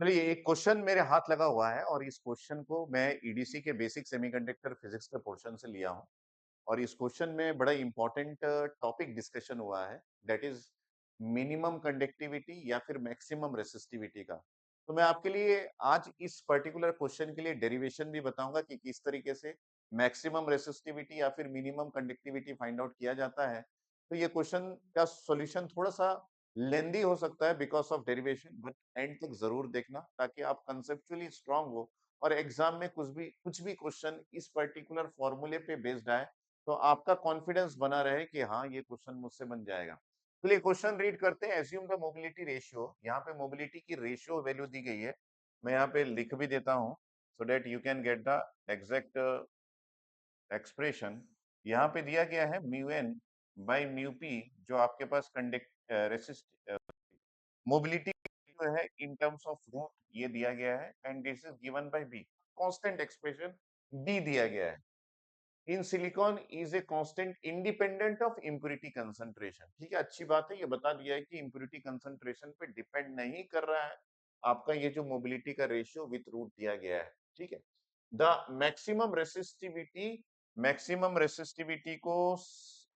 चलिए एक क्वेश्चन मेरे हाथ लगा हुआ है और इस क्वेश्चन को मैं ईडीसी के बेसिक सेमीकंडक्टर फिजिक्स के पोर्शन से लिया हूँ और इस क्वेश्चन में बड़ा इंपॉर्टेंट टॉपिक डिस्कशन हुआ है दैट इज मिनिमम कंडक्टिविटी या फिर मैक्सिमम रेसिस्टिविटी का। तो मैं आपके लिए आज इस पर्टिकुलर क्वेश्चन के लिए डेरिवेशन भी बताऊंगा कि किस तरीके से मैक्सिमम रेसिस्टिविटी या फिर मिनिमम कंडक्टिविटी फाइंड आउट किया जाता है। तो ये क्वेश्चन का सॉल्यूशन थोड़ा सा लेंदी हो सकता है because of derivation, but and तक जरूर देखना ताकि आप कंसेप्चुअली स्ट्रांग हो और एग्जाम में कुछ भी क्वेश्चन इस पर्टिकुलर फॉर्मूले पे बेस्ड आए तो आपका कॉन्फिडेंस बना रहे कि हाँ ये क्वेश्चन मुझसे बन जाएगा। चलिए क्वेश्चन रीड करते हैं। एज्यूम द मोबिलिटी रेशियो, यहाँ पे मोबिलिटी की रेशियो वैल्यू दी गई है। मैं यहाँ पे लिख भी देता हूँ so that you can get the exact expression. यहाँ पे दिया गया है mu N by mu P, जो आपके पास कंडक्ट रेसिस्ट मोबिलिटी जो है इन टर्म्स ऑफ रूट ये दिया गया है and this is given by B. Constant expression D दिया गया है। In silicon is a constant independent of impurity concentration. ठीक है, अच्छी बात है, ये बता दिया है कि इम्प्यूरिटी कंसंट्रेशन पे डिपेंड नहीं कर रहा है आपका ये जो मोबिलिटी का रेशियो विथ रूट दिया गया है। ठीक है, द मैक्सिमम रेसिस्टिविटी को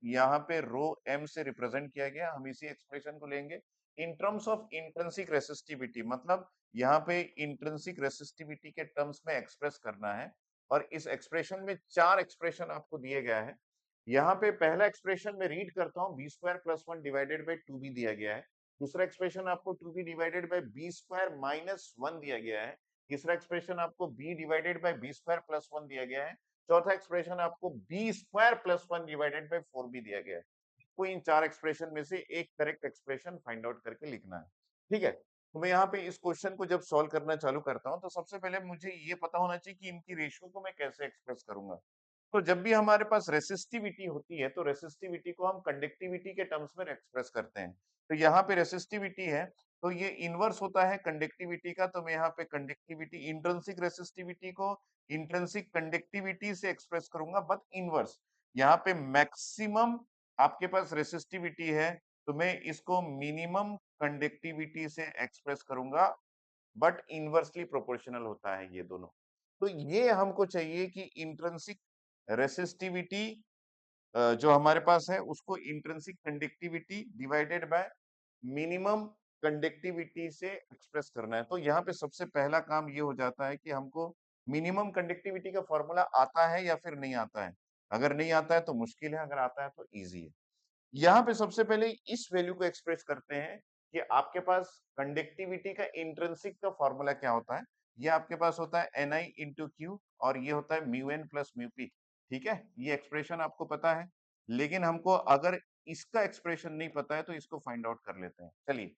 यहाँ पे रो एम से रिप्रेजेंट किया गया। हम इसी एक्सप्रेशन को लेंगे in terms of intrinsic resistivity, मतलब यहाँ पे इंट्रिंसिक रेसिस्टिविटी के टर्म्स में एक्सप्रेस करना है। और इस एक्सप्रेशन में चार एक्सप्रेशन आपको दिए गया है। यहाँ पे पहला एक्सप्रेशन में रीड करता हूँ, B square plus one divided by two B दिया गया है। दूसरा एक्सप्रेशन आपको two B divided by B square minus one दिया गया है। तीसरा एक्सप्रेशन आपको B divided by B square plus one दिया गया है। चौथा एक्सप्रेशन आपको B square plus one divided by four B दिया गया है। को इन चार एक्सप्रेशन में से एक करेक्ट एक्सप्रेशन फाइंड आउट करके लिखना है। ठीक है, तो मैं यहाँ पे इस क्वेश्चन को जब सॉल्व करना चालू करता हूँ तो सबसे पहले मुझे ये पता होना चाहिए कि इनकी रेशियो को मैं कैसे एक्सप्रेस करूंगा। तो जब भी हमारे पास रेसिस्टिविटी होती है तो रेसिस्टिविटी को हम कंडक्टिविटी के टर्म्स में एक्सप्रेस करते हैं। तो यहाँ पे रेसिस्टिविटी है तो ये इनवर्स होता है कंडक्टिविटी का। तो मैं यहाँ पे कंडक्टिविटी इंट्रिंसिक रेसिस्टिविटी को इंट्रिंसिक कंडक्टिविटी से एक्सप्रेस करूंगा बट इनवर्स। यहाँ पे मैक्सिमम आपके पास रेसिस्टिविटी है तो मैं इसको मिनिमम कंडक्टिविटी से एक्सप्रेस करूंगा, बट इनवर्सली प्रोपोर्शनल होता है ये दोनों। तो ये हमको चाहिए कि इंट्रिंसिक रेसिस्टिविटी जो हमारे पास है उसको intrinsic conductivity divided by minimum conductivity से एक्सप्रेस करना है। तो यहाँ पे सबसे पहला काम ये हो जाता है कि हमको मिनिमम कंडक्टिविटी का फॉर्मूला आता है या फिर नहीं आता है। अगर नहीं आता है तो मुश्किल है, अगर आता है तो इजी है। यहाँ पे सबसे पहले इस वैल्यू को एक्सप्रेस करते हैं कि आपके पास कंडक्टिविटी का इंट्रिंसिक का फॉर्मूला क्या होता है। ये आपके पास होता है एन आई इंटू क्यू और ये होता है mu N plus mu P. ठीक है, ये एक्सप्रेशन आपको पता है, लेकिन हमको अगर इसका एक्सप्रेशन नहीं पता है तो इसको फाइंड आउट कर लेते हैं। चलिए,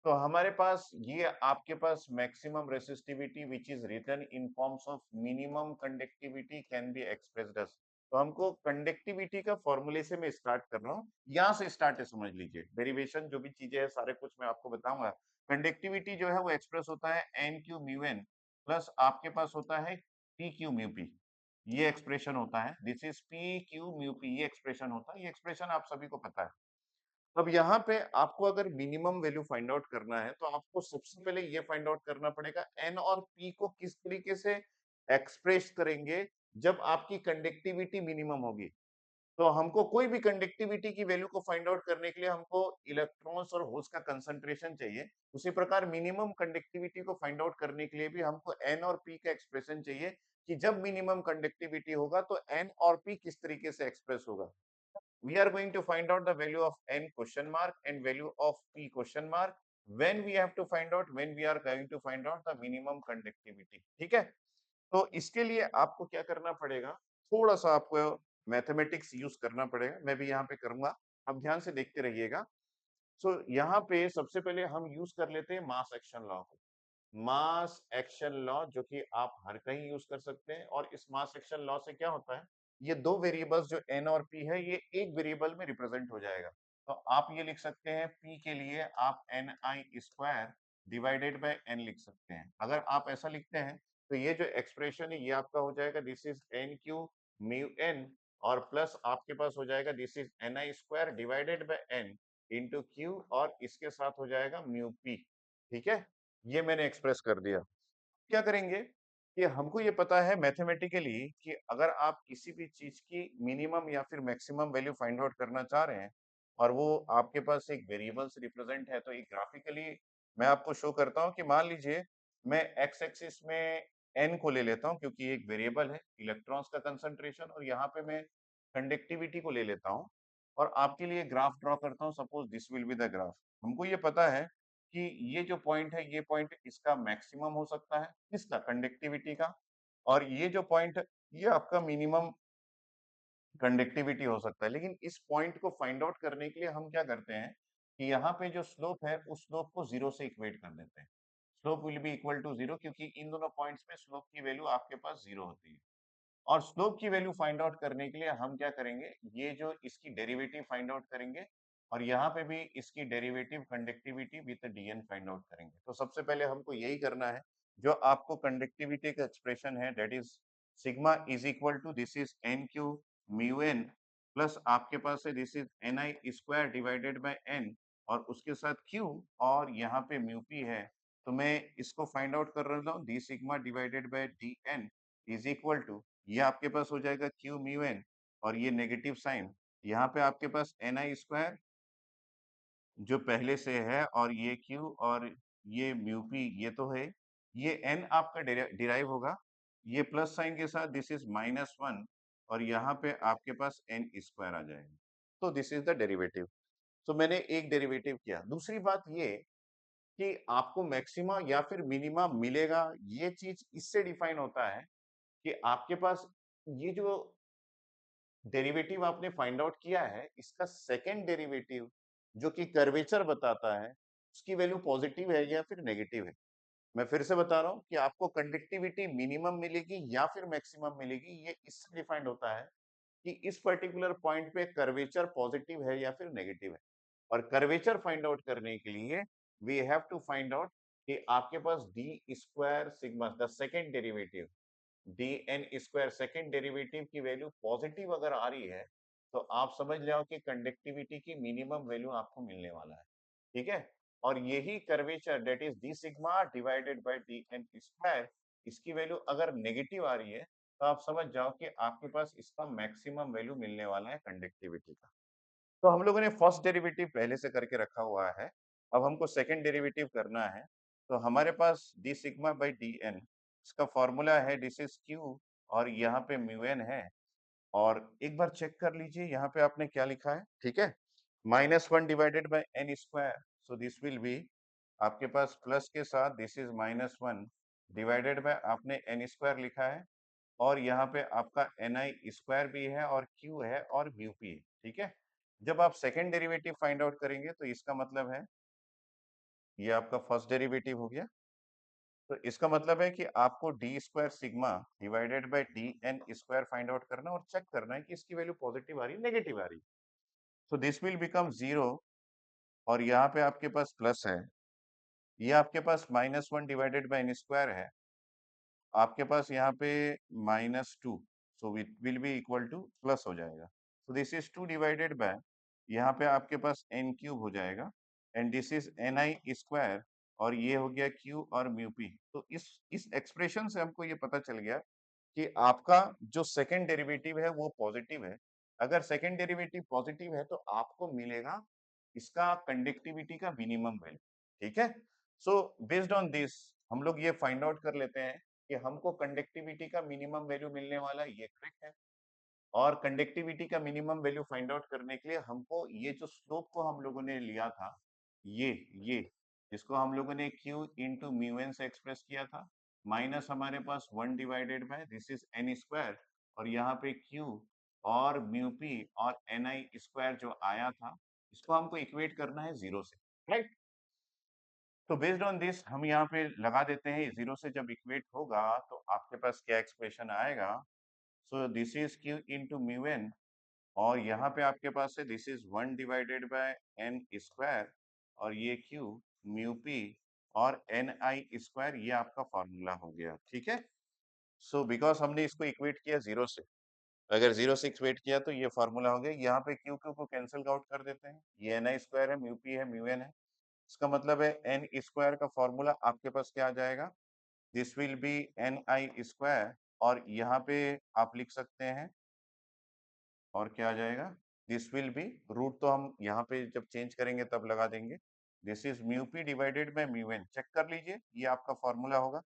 तो हमारे पास ये आपके पास maximum resistivity which is written in forms of minimum conductivity can be expressed as. तो हमको कंडक्टिविटी का फॉर्मूले से मैं स्टार्ट कर रहा हूँ, यहाँ से स्टार्ट है, समझ लीजिए। डेरिवेशन जो भी चीजें है सारे कुछ मैं आपको बताऊंगा। कंडक्टिविटी जो है वो एक्सप्रेस होता है N Q mu N plus आपके पास होता है पी क्यू म्यू पी। ये एक्सप्रेशन होता है, this is P Q mu P, ये एक्सप्रेशन होता है। ये एक्सप्रेशन आप सभी को पता है। अब यहाँ पे आपको अगर मिनिमम वैल्यू फाइंड आउट करना है तो आपको सबसे पहले ये फाइंड आउट करना पड़ेगा एन और पी को किस तरीके से एक्सप्रेस करेंगे जब आपकी कंडक्टिविटी मिनिमम होगी। तो हमको कोई भी कंडक्टिविटी की वैल्यू को फाइंड आउट करने के लिए हमको इलेक्ट्रॉन्स और होल्स का कंसंट्रेशन चाहिए। उसी प्रकार मिनिमम कंडक्टिविटी को फाइंड आउट करने के लिए भी हमको एन और पी का एक्सप्रेशन चाहिए कि जब मिनिमम कंडक्टिविटी होगा तो एन और पी किस तरीके से एक्सप्रेस होगा। We are going to find out the value of n question mark and value of p question mark when we have to find out, when we are going to find out the minimum conductivity। ठीक है, तो इसके लिए आपको क्या करना पड़ेगा, थोड़ा सा आपको मैथमेटिक्स यूज करना पड़ेगा। मैं भी यहाँ पे करूंगा, आप ध्यान से देखते रहिएगा। सो यहाँ पे सबसे पहले हम यूज कर लेते हैं मास एक्शन लॉ को। मास एक्शन लॉ जो कि आप हर कहीं यूज कर सकते हैं। और इस मास एक्शन लॉ से क्या होता है, ये दो वेरिएबल्स जो एन और पी है ये एक वेरिएबल में रिप्रेजेंट हो जाएगा। तो आप ये लिख सकते हैं पी के लिए आप N I square divided by N लिख सकते हैं। अगर आप ऐसा लिखते हैं तो ये जो एक्सप्रेशन है ये आपका हो जाएगा this is N Q mu N और प्लस आपके पास हो जाएगा this is N I square divided by N into Q और इसके साथ हो जाएगा म्यू पी। ठीक है, ये मैंने एक्सप्रेस कर दिया। क्या करेंगे कि हमको ये पता है मैथमेटिकली कि अगर आप किसी भी चीज की मिनिमम या फिर मैक्सिमम वैल्यू फाइंड आउट करना चाह रहे हैं और वो आपके पास एक वेरिएबल से रिप्रेजेंट है, तो एक ग्राफिकली मैं आपको शो करता हूँ कि मान लीजिए मैं एक्स एक्सिस में एन को ले लेता हूँ क्योंकि एक वेरिएबल है इलेक्ट्रॉन्स का कंसंट्रेशन, और यहाँ पे मैं कंडक्टिविटी को ले लेता हूँ और आपके लिए ग्राफ ड्रॉ करता हूँ। Suppose this will be the graph. हमको ये पता है कि ये जो पॉइंट है, ये पॉइंट इसका मैक्सिमम हो सकता है, किसका, कंडक्टिविटी का, और ये जो पॉइंट है ये आपका मिनिमम कंडक्टिविटी हो सकता है। लेकिन इस पॉइंट को फाइंड आउट करने के लिए हम क्या करते हैं कि यहाँ पे जो स्लोप है उस स्लोप को जीरो से इक्वेट कर देते हैं। Slope will be equal to zero, क्योंकि इन दोनों पॉइंट्स में स्लोप की वैल्यू आपके पास जीरो होती है। और स्लोप की वैल्यू फाइंड आउट करने के लिए हम क्या करेंगे, ये जो इसकी डेरिवेटिव फाइंड आउट करेंगे और यहाँ पे भी इसकी derivative conductivity with d n find out करेंगे। तो सबसे पहले हमको यही करना है। जो आपको कंडक्टिविटी का एक्सप्रेशन है that is sigma is equal to this is N Q mu N plus आपके पास है this is N I square divided by n और उसके साथ क्यू और यहाँ पे म्यू पी है। तो मैं इसको फाइंड आउट कर रहा हूँ, d sigma divided by d n is equal to, ये आपके पास हो जाएगा क्यू म्यू एन और ये नेगेटिव साइन, यहाँ पे आपके पास एन आई स्क्वायर जो पहले से है और ये क्यू और ये म्यू पी ये तो है, ये एन आपका डिराइव होगा, ये प्लस साइन के साथ दिस इज माइनस वन और यहाँ पे आपके पास एन स्क्वायर आ जाएगा। तो दिस इज द डेरिवेटिव। तो मैंने एक डेरिवेटिव किया। दूसरी बात ये कि आपको मैक्सिमा या फिर मिनिमा मिलेगा, ये चीज इससे डिफाइन होता है कि आपके पास ये जो डेरिवेटिव आपने फाइंड आउट किया है इसका सेकंड डेरिवेटिव जो कि कर्वेचर बताता है उसकी वैल्यू पॉजिटिव है या फिर नेगेटिव है। मैं फिर से बता रहा हूँ कि आपको कंडक्टिविटी मिनिमम मिलेगी या फिर मैक्सिमम मिलेगी, ये इससे डिफाइंड होता है कि इस पर्टिकुलर पॉइंट पे कर्वेचर पॉजिटिव है या फिर नेगेटिव है। और कर्वेचर फाइंड आउट करने के लिए we have to find out कि आपके पास D square sigma the second derivative D N square second derivative की वैल्यू पॉजिटिव अगर आ रही है तो आप समझ जाओ कि कंडक्टिविटी की मिनिमम वैल्यू आपको मिलने वाला है। ठीक है, और यही curvature that is d sigma divided by d N square, इसकी वैल्यू अगर नेगेटिव आ रही है तो आप समझ जाओ कि आपके पास इसका मैक्सिमम वैल्यू मिलने वाला है कंडक्टिविटी का। तो हम लोगों ने फर्स्ट डेरिवेटिव पहले से करके रखा हुआ है, अब हमको सेकंड डेरिवेटिव करना है। तो हमारे पास D sigma by D N, इसका फॉर्मूला है दिस इज क्यू और यहाँ पे म्यू एन है। और एक बार चेक कर लीजिए यहाँ पे आपने क्या लिखा है, ठीक है, minus one divided by n square, so this will be आपके पास प्लस के साथ this is minus one divided by आपने एन स्क्वायर लिखा है और यहाँ पे आपका एन आई स्क्वायर भी है और क्यू है और म्यू पी है। ठीक है, जब आप सेकेंड डेरिवेटिव फाइंड आउट करेंगे तो इसका मतलब है ये आपका फर्स्ट डेरिवेटिव हो गया। तो इसका मतलब है कि आपको d square sigma divided by d N square find out करना और चेक करना है कि इसकी वैल्यू पॉजिटिव आ रही है नेगेटिव आ रही है। So this will become zero और यहाँ पे आपके पास प्लस है, ये आपके पास minus one divided by N square है, आपके पास यहाँ पे minus two, so it will be equal to plus हो जाएगा। So this is two divided by यहाँ पे आपके पास एन क्यूब हो जाएगा and this is N I square और ये हो गया क्यू और म्यू पी। तो इस एक्सप्रेशन से हमको ये पता चल गया कि आपका जो सेकंड डेरिवेटिव है वो पॉजिटिव है। अगर सेकंड डेरिवेटिव पॉजिटिव है तो आपको मिलेगा इसका कंडक्टिविटी का मिनिमम वैल्यू। ठीक है, सो बेस्ड ऑन दिस हम लोग ये फाइंड आउट कर लेते हैं कि हमको कंडक्टिविटी का मिनिमम वैल्यू मिलने वाला है, ये करेक्ट है। और कंडक्टिविटी का मिनिमम वैल्यू फाइंड आउट करने के लिए हमको ये जो स्लोप को हम लोगों ने लिया था, ये जिसको हम लोगों ने क्यू इंटू म्यू एन से एक्सप्रेस किया था, माइनस हमारे पास one divided by this is N square और यहाँ पे क्यू और म्यू पी और एन आई स्क्वायर जो आया था, इसको हमको इक्वेट करना है जीरो से, राइट। तो बेस्ड ऑन दिस हम यहाँ पे लगा देते हैं, जीरो से जब इक्वेट होगा तो आपके पास क्या एक्सप्रेशन आएगा। So this is q into mu N और यहाँ पे आपके पास है this is one divided by N square और ये क्यू म्यू पी और एन आई स्क्वायर, ये आपका फॉर्मूला हो गया। ठीक है, सो बिकॉज हमने इसको इक्वेट किया जीरो से, अगर जीरो से इक्वेट किया तो ये फॉर्मूला हो गया। यहाँ पे क्यू क्यू को कैंसिल आउट कर देते हैं, ये एन आई स्क्वायर है, म्यू पी है, म्यू एन है। इसका मतलब है एन स्क्वायर का फॉर्मूला आपके पास क्या आ जाएगा, this will be N I square, और यहाँ पे आप लिख सकते हैं, और क्या आ जाएगा, दिस विल बी, रूट तो हम यहाँ पे जब चेंज करेंगे तब लगा देंगे, this is mu P divided by mu n, check कर लीजिए ये आपका फॉर्मूला होगा।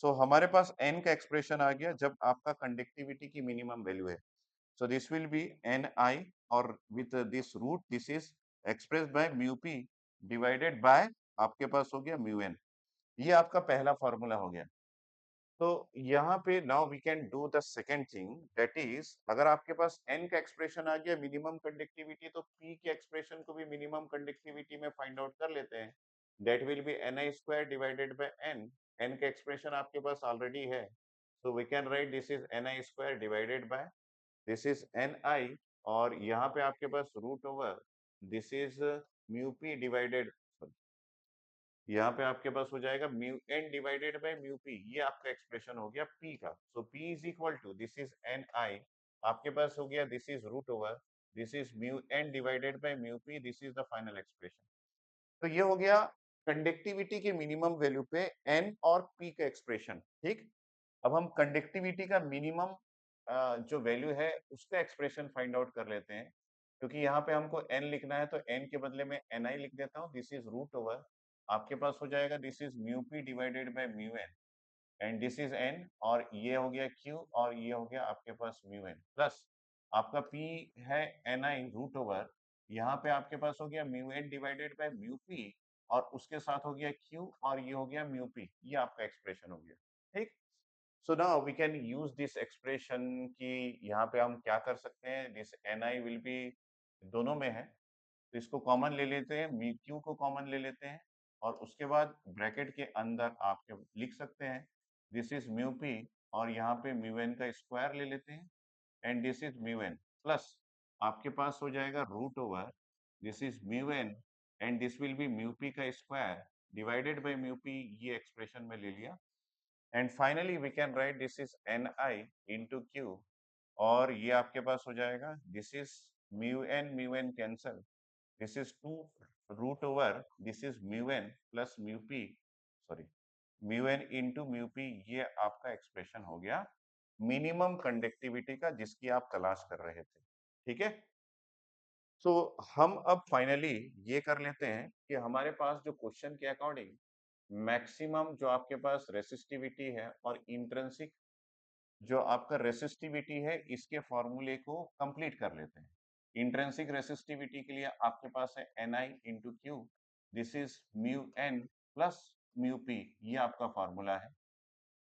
सो हमारे पास एन का एक्सप्रेशन आ गया जब आपका कंडक्टिविटी की मिनिमम वैल्यू है। So this will be N I, और with this root this is express by mu P divided by आपके पास हो गया म्यू एन। ये आपका पहला फॉर्मूला हो गया। तो यहाँ पे now we can do the second thing, that is अगर आपके पास n का एक्सप्रेशन आ गया मिनिमम कंडक्टिविटी, तो p के एक्सप्रेशन को भी मिनिमम कंडक्टिविटी में फाइंड आउट कर लेते हैं। That will be ni square divided by n, n का एक्सप्रेशन आपके पास ऑलरेडी है, so we can write this is ni square divided by this is ni, और यहाँ पे आपके पास root over this is mu p divided, यहाँ पे आपके पास हो जाएगा mu N divided by mu P, ये आपका एक्सप्रेशन हो गया पी का। So P is equal to this is N आई, आपके पास हो गया this is root over this is mu N divided by mu P, this is the final expression. तो ये हो गया कंडक्टिविटी के मिनिमम वैल्यू पे एन और पी का एक्सप्रेशन, ठीक। अब हम कंडक्टिविटी का मिनिमम जो वैल्यू है उसका एक्सप्रेशन फाइंड आउट कर लेते हैं, क्योंकि यहाँ पे हमको n लिखना है, तो n के बदले में ni लिख देता हूँ, दिस इज रूट ओवर, आपके पास हो जाएगा this is mu P divided by mu N, and this is n, और ये हो गया q, और ये हो गया आपके पास म्यू एन, प्लस आपका p है ni रूट ओवर, यहाँ पे आपके पास हो गया mu N divided by mu P, और उसके साथ हो गया q, और ये हो गया म्यू p, ये आपका एक्सप्रेशन हो गया, ठीक। So now we can use this expression कि यहाँ पे हम क्या कर सकते हैं, this n i will be दोनों में है, तो इसको कॉमन ले लेते हैं, म्यू क्यू को कॉमन ले लेते हैं, और उसके बाद ब्रैकेट के अंदर आप लिख सकते हैं दिस इज म्यू पी, और यहाँ पे म्यू एन का स्क्वायर ले लेते हैं, and this is mu N, plus आपके पास हो जाएगा root over this is mu N, and this will be mu P का square divided by mu P, ये एक्सप्रेशन में ले लिया, and finally we can write this is N I into Q, और ये आपके पास हो जाएगा this is mu N cancel, this is two root over this is mu N plus mu P, sorry mu N into mu P, ये आपका expression हो गया मिनिमम कंडक्टिविटी का जिसकी आप तलाश कर रहे थे, ठीक है। तो हम अब फाइनली ये कर लेते हैं कि हमारे पास जो क्वेश्चन के अकॉर्डिंग मैक्सिमम जो आपके पास रेसिस्टिविटी है और इंट्रिंसिक जो आपका रेसिस्टिविटी है, इसके फॉर्मूले को कंप्लीट कर लेते हैं। इंट्रिंसिक रेसिस्टिविटी के लिए आपके पास है n I into q, this is mu N plus mu P, ये आपका फॉर्मूला है।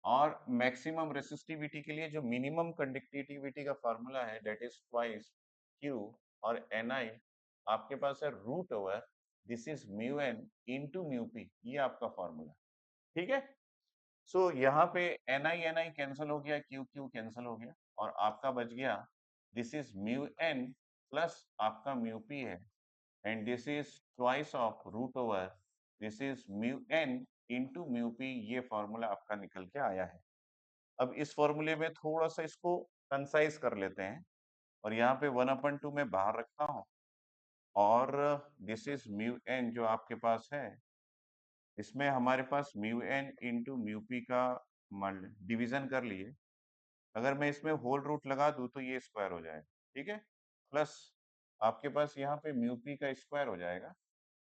और मैक्सिमम रेसिस्टिविटी के लिए जो मिनिमम कंडक्टिविटी का फॉर्मूला है दैट इज ट्वाइस क्यू, और एन आई आपके पास है root over this is mu N into mu P, ये आपका फॉर्मूला, ठीक है। सो यहाँ पे एन आई कैंसिल हो गया, क्यू क्यू कैंसिल हो गया, और आपका बच गया this is mu N plus आपका म्यू पी है, and this is twice of root over this is mu N into mu P, ये फॉर्मूला आपका निकल के आया है। अब इस फॉर्मूले में थोड़ा सा इसको कंसाइज कर लेते हैं, और यहाँ पे 1/2 में बाहर रखता हूँ, और दिस इज म्यू एन जो आपके पास है, इसमें हमारे पास mu N into mu P का डिवीजन कर लिए, अगर मैं इसमें होल रूट लगा दूं तो ये स्क्वायर हो जाएगा, ठीक है, प्लस आपके पास यहाँ पे म्यू पी का स्क्वायर हो जाएगा,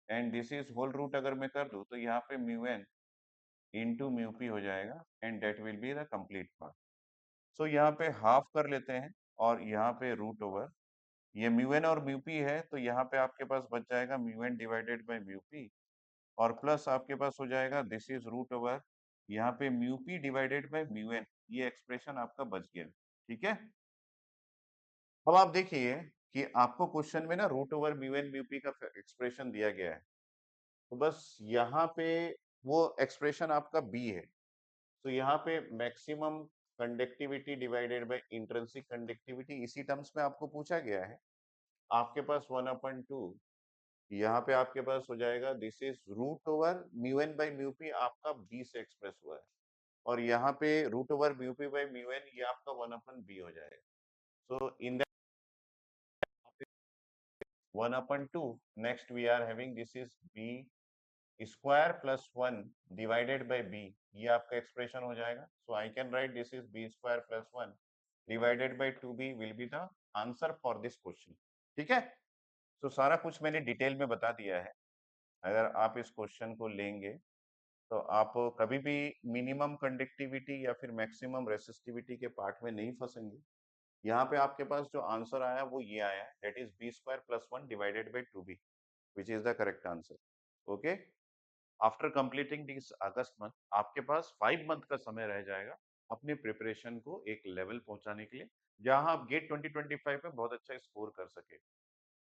and this is whole root अगर मैं कर दूं तो यहाँ पे mu N into mu P हो जाएगा, and that will be the complete part. So यहाँ पे हाफ कर लेते हैं, और यहाँ पे रूट ओवर, ये म्यू एन और म्यू पी है, तो यहाँ पे आपके पास बच जाएगा mu N divided by mu P, और प्लस आपके पास हो जाएगा दिस इज रूट ओवर यहाँ पे mu P divided by mu N, ये एक्सप्रेशन आपका बच गया, ठीक है। अब आप देखिए कि आपको क्वेश्चन में ना root over mu n mu P का एक्सप्रेशन दिया गया है, तो बस यहाँ पे वो एक्सप्रेशन आपका बी है, तो यहाँ पे maximum conductivity divided by intrinsic conductivity इसी टर्म्स में आपको पूछा गया है, आपके पास 1/2, यहाँ पे आपके पास हो जाएगा this is root over mu N by mu P, आपका बी से एक्सप्रेस हुआ है, और यहाँ पे root over mu P by mu N, ये आपका 1/b हो जाएगा। So in that 1/2, next we are having this is B square plus 1 divided by B, ये आपका एक्सप्रेशन हो जाएगा। So I can write this is B square plus 1 divided by 2b will be the answer for this question. ठीक है, तो सारा कुछ मैंने डिटेल में बता दिया है। अगर आप इस क्वेश्चन को लेंगे तो आप कभी भी मिनिमम कंडक्टिविटी या फिर मैक्सिमम रेसिस्टिविटी के पार्ट में नहीं फंसेंगे। यहाँ पे आपके पास जो आंसर आया वो ये आया, that is B square plus 1 divided by 2b which is the correct answer. Okay, after completing this August month आपके पास 5 मंथ का समय रह जाएगा अपने प्रिपरेशन को एक लेवल पहुंचाने के लिए, जहां आप गेट 2025 में बहुत अच्छा स्कोर कर सके।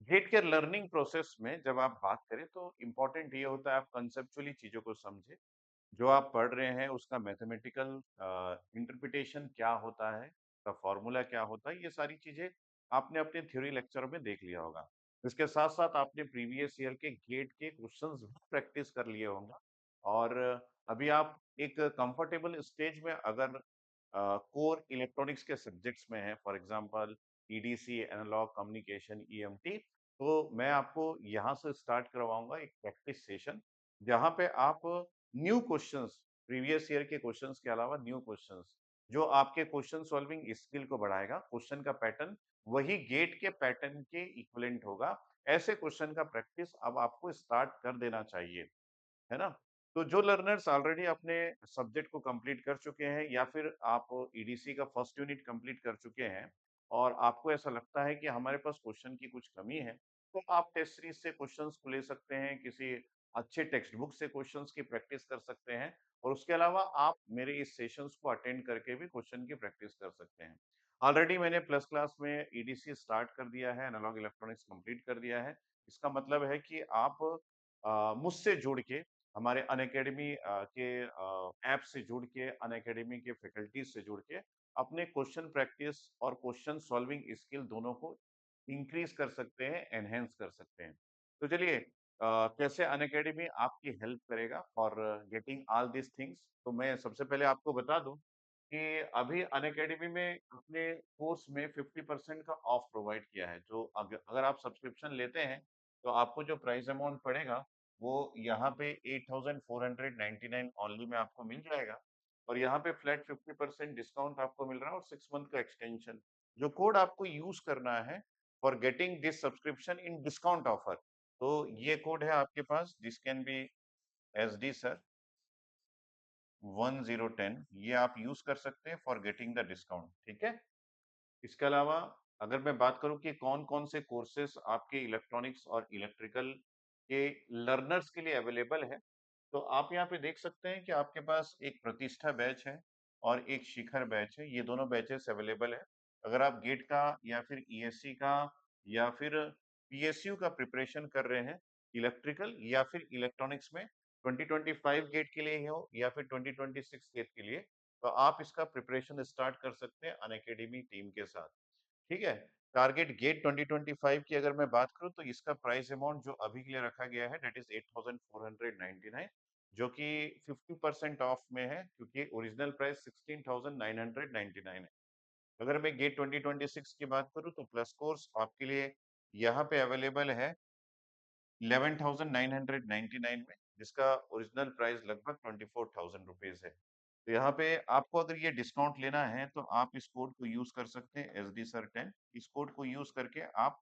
गेट के लर्निंग प्रोसेस में जब आप बात करें तो इम्पोर्टेंट ये होता है आप कंसेप्चुअली चीजों को समझे, जो आप पढ़ रहे हैं उसका मैथमेटिकल इंटरप्रिटेशन क्या होता है, उसका फॉर्मूला क्या होता है, ये सारी चीजें आपने अपने थ्योरी लेक्चर में देख लिया होगा। इसके साथ साथ आपने प्रीवियस ईयर के गेट के क्वेश्चंस भी प्रैक्टिस कर लिए होंगे, और अभी आप एक कंफर्टेबल स्टेज में अगर कोर इलेक्ट्रॉनिक्स के सब्जेक्ट्स में है, for example EDC, analogue communication, EMT, तो मैं आपको यहाँ से स्टार्ट करवाऊंगा एक प्रैक्टिस सेशन, जहाँ पे आप न्यू क्वेश्चंस, प्रीवियस ईयर के क्वेश्चंस के अलावा न्यू क्वेश्चंस, जो आपके क्वेश्चन सॉल्विंग स्किल को बढ़ाएगा। क्वेश्चन का पैटर्न वही गेट के पैटर्न के इक्विवेलेंट होगा। ऐसे क्वेश्चन का प्रैक्टिस अब आपको स्टार्ट कर देना चाहिए, है ना? तो जो लर्नर्स ऑलरेडी अपने सब्जेक्ट को कंप्लीट कर चुके हैं, या फिर आप ईडीसी का फर्स्ट यूनिट कंप्लीट कर चुके हैं और आपको ऐसा लगता है कि हमारे पास क्वेश्चन की कुछ कमी है, तो आप टेस्ट सीरीज से क्वेश्चंस को ले सकते हैं, किसी अच्छे टेक्स्ट बुक से क्वेश्चंस की प्रैक्टिस कर सकते हैं, और उसके अलावा आप मेरे इस सेशंस को अटेंड करके भी क्वेश्चन की प्रैक्टिस कर सकते हैं। ऑलरेडी मैंने प्लस क्लास में ईडीसी स्टार्ट कर दिया है, एनालॉग इलेक्ट्रॉनिक्स कंप्लीट कर दिया है। इसका मतलब है कि आप मुझसे जुड़ के, हमारे अनअकैडमी के ऐप से जुड़ के, अनअकैडमी के फैकल्टीज से जुड़ के अपने क्वेश्चन प्रैक्टिस और क्वेश्चन सॉल्विंग स्किल दोनों को इंक्रीज कर सकते हैं, एनहेंस कर सकते हैं। तो चलिए, कैसे अनअकैडमी आपकी हेल्प करेगा for getting all this things, तो मैं सबसे पहले आपको बता दूं कि अभी अनअकैडमी में अपने कोर्स में 50% का ऑफ प्रोवाइड किया है। जो अगर आप सब्सक्रिप्शन लेते हैं तो आपको जो प्राइस अमाउंट पड़ेगा वो यहाँ पे 8499 ओनली में आपको मिल जाएगा, और यहाँ पे फ्लैट 50% डिस्काउंट आपको मिल रहा है और 6 मंथ का एक्सटेंशन। जो कोड आपको यूज करना है for getting this subscription in discount offer, तो ये कोड है आपके पास, this can be S D sir 1010, ये आप यूज कर सकते हैं फॉर गेटिंग द डिस्काउंट। ठीक है, इसके अलावा अगर मैं बात करूं कि कौन कौन से कोर्सेस आपके इलेक्ट्रॉनिक्स और इलेक्ट्रिकल के लर्नर्स के लिए अवेलेबल है, तो आप यहाँ पे देख सकते हैं कि आपके पास एक प्रतिष्ठा बैच है और एक शिखर बैच है। ये दोनों बैचेस अवेलेबल है। अगर आप गेट का या फिर ईएससी का या फिर पीएसयू का प्रिपरेशन कर रहे हैं, इलेक्ट्रिकल या फिर इलेक्ट्रॉनिक्स में, 2025 गेट के लिए हो या फिर 2026 गेट के लिए, तो आप इसका प्रिपरेशन स्टार्ट कर सकते हैं अनअकैडमी टीम के साथ। ठीक है, टारगेट गेट 2025 की अगर मैं बात करूं तो इसका प्राइस अमाउंट जो अभी के लिए रखा गया है दैट इज 8499, जो कि 50% ऑफ में है, क्योंकि ओरिजिनल प्राइस 16999 है। अगर मैं गेट 2026 की बात करूं तो प्लस कोर्स आपके लिए यहाँ पे अवेलेबल है 11,999 में, जिसका ओरिजिनल प्राइस लगभग 24,000 रुपीज है। तो यहाँ पे आपको अगर ये डिस्काउंट लेना है तो आप इस कोड को यूज कर सकते हैं, एस डी सर 10। इस कोड को यूज करके आप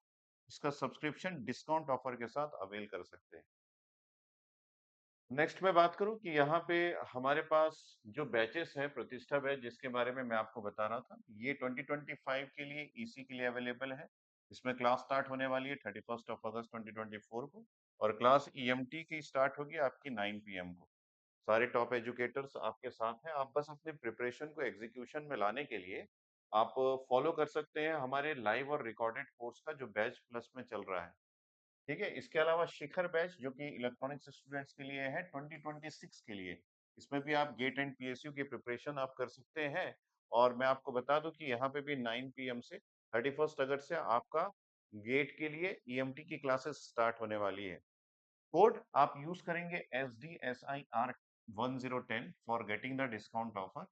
इसका सब्सक्रिप्शन डिस्काउंट ऑफर के साथ अवेल कर सकते हैं। नेक्स्ट मैं बात करूं कि यहाँ पे हमारे पास जो बैचेस है, प्रतिष्ठा बैच जिसके बारे में मैं आपको बता रहा था, ये 2025 के लिए ईसी के लिए अवेलेबल है। इसमें क्लास स्टार्ट होने वाली है 31 अगस्त 2024 को, और क्लास ईएमटी की स्टार्ट होगी आपकी 9 पीएम को। सारे टॉप एजुकेटर्स आपके साथ हैं। आप बस अपने प्रिपरेशन को एग्जीक्यूशन में लाने के लिए आप फॉलो कर सकते हैं हमारे लाइव और रिकॉर्डेड कोर्स का जो बैच प्लस में चल रहा है। ठीक है, इसके अलावा शिखर बैच जो कि इलेक्ट्रॉनिक्स स्टूडेंट्स के लिए है 2026 के लिए, इसमें भी आप गेट एंड पीएसयू की प्रिपरेशन आप कर सकते हैं। और मैं आपको बता दूं कि यहाँ पे भी 9 पीएम से 31 अगस्त से आपका गेट के लिए ईएमटी की क्लासेस स्टार्ट होने वाली है। कोड आप यूज करेंगे S D S I R 1010 for getting the discount offer.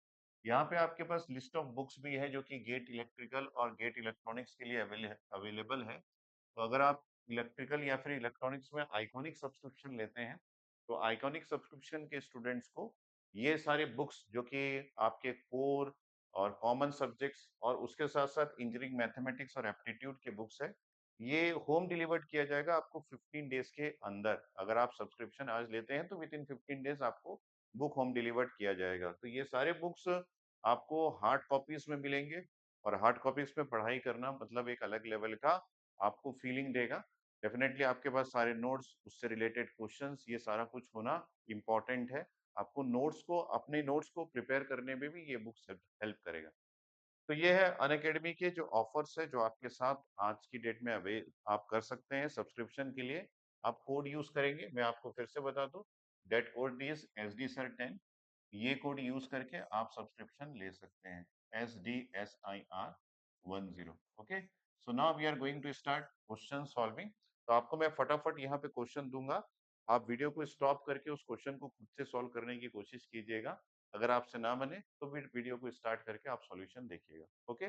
यहाँ पे आपके पास लिस्ट ऑफ बुक्स भी है जो कि गेट इलेक्ट्रिकल और गेट इलेक्ट्रॉनिक्स के लिए अवेलेबल है। तो अगर आप इलेक्ट्रिकल या फिर इलेक्ट्रॉनिक्स में आइकॉनिक सब्सक्रिप्शन लेते हैं तो आइकॉनिक सब्सक्रिप्शन के स्टूडेंट्स को ये सारे बुक्स जो कि आपके कोर और कॉमन सब्जेक्ट्स और उसके साथ-साथ इंजीनियरिंग मैथमेटिक्स और एप्टीट्यूड के बुक्स है, ये होम डिलीवर्ड किया जाएगा आपको 15 डेज़ के अंदर। अगर आप सब्सक्रिप्शन आज लेते हैं तो विथिन 15 डेज़ आपको बुक होम डिलीवर्ड किया जाएगा। तो ये सारे बुक्स आपको हार्ड कॉपीज़ में मिलेंगे और हार्ड कॉपीज़ में पढ़ाई करना मतलब एक अलग लेवल का आपको फीलिंग देगा। डेफ़िनेटली आपके पास सारे नोट्स, उससे रिलेटेड क्वेश्चन्स ये सारा कुछ होना इम्पोर्टेंट है। आपको नोट्स को अपने नोट्स को प्रिपेयर करने में भी ये बुक्स हेल्प हेल्प करेगा। तो ये है अनअकैडमी के जो ऑफर्स है जो आपके साथ आज की डेट में आप कर सकते हैं सब्सक्रिप्शन के लिए। आप कोड यूज़ करेंगे, मैं आपको फिर से बता दूँ, दैट कोड इज़ एसडीसर10। ये कोड यूज़ करके आप सब्सक्रिप्शन ले सकते हैं। SDSIR10। Okay? So now we are going to start question solving. तो आपको मैं फटाफट यहाँ पे क्वेश्चन दूँगा। आप वीडियो को स्टॉप करके उस क्वेश्चन को खुद से सॉल्व करने की कोशिश कीजिएगा। अगर आपसे ना बने तो फिर वीडियो को स्टार्ट करके आप सॉल्यूशन देखिएगा। ओके?